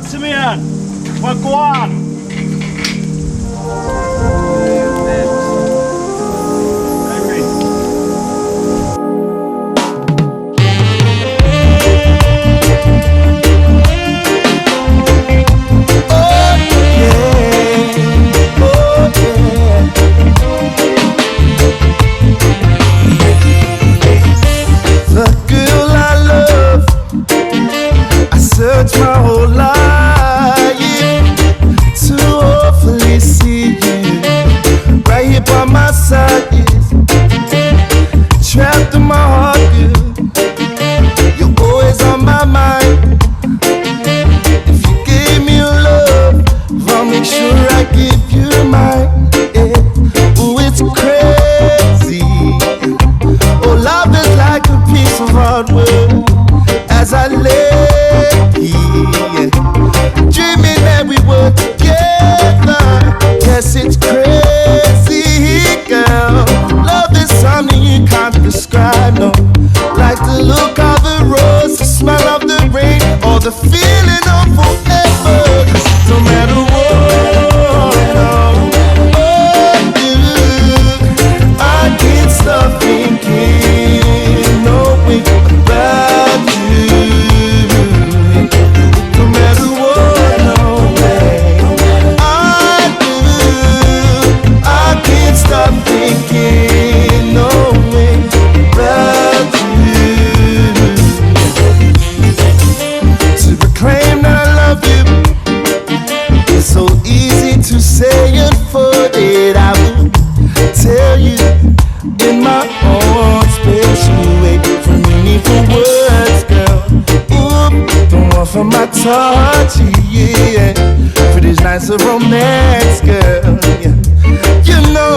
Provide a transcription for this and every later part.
Simeon, Wagwan. Search my whole life to hopefully see you right here by my side. Trapped in my heart, you're always on my mind. If you gave me your love, I'll make sure I give you mine. Yeah. Ooh, it's crazy. Oh, love is like a piece of artwork. As I lay here, dreaming that we were together. Yes, it's crazy, girl. Love is something you can't describe, no. Like the look of the rose, the smell of the rain, or the feeling of forever. 'Cause no matter what I do, I can't stop thinking, knowing about you. No matter what, no way I do, I can't stop thinking, knowing about you. To proclaim that I love you, it's so easy to say it, for it I will tell you in my own special way, for meaningful words, girl. Ooh, don't want for my touch, yeah, for this nights of romance, girl. Yeah. You know,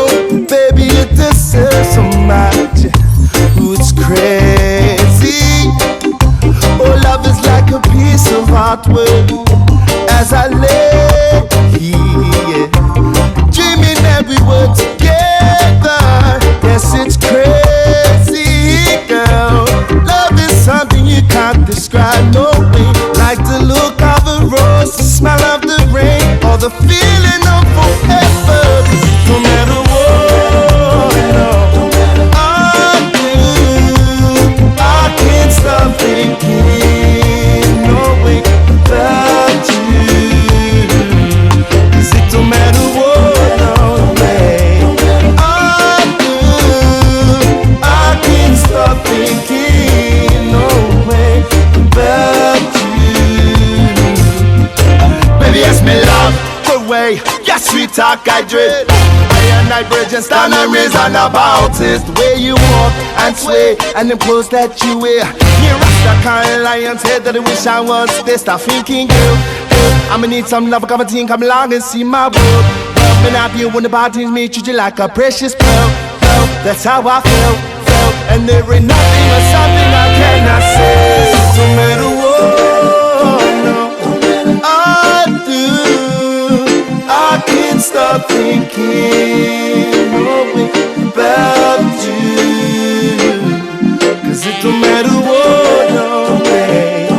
baby, you deserve so much. Ooh, it's crazy. Oh, love is like a piece of artwork. As I lay here, dreaming that we were together. Yes, it's crazy, girl. Love is something you can't describe, no way. Like the look of a rose, the smell of the rain, or the feeling of forever. 'Cause no matter what I do, I can't stop thinking, knowing about you. 'Cause it don't matter what, no way I do, I can't stop thinking, no way about you. Baby, yes, me love the way your sweet talk I dread. I and I bridge and stand and reason about it. The way you walk and sway, and the clothes that you wear. You rock that kind of lion's head that I wish I was there. Start thinking, girl, I'ma need some love, come and team, come along and see my world. Love me not you when the bodies meet, treat you like a precious pearl. That's how I felt, and there ain't nothing or something I cannot say. No matter what I do, I can't stop thinking, knowing about you. 'Cause it don't matter what, no way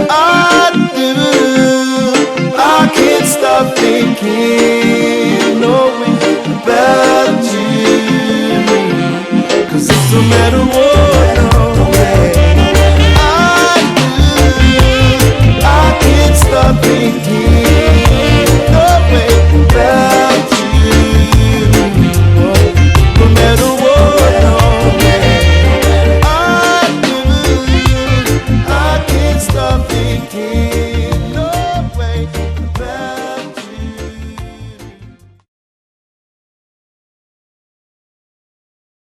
I do, I can't stop thinking, knowing about you. 'Cause it don't matter what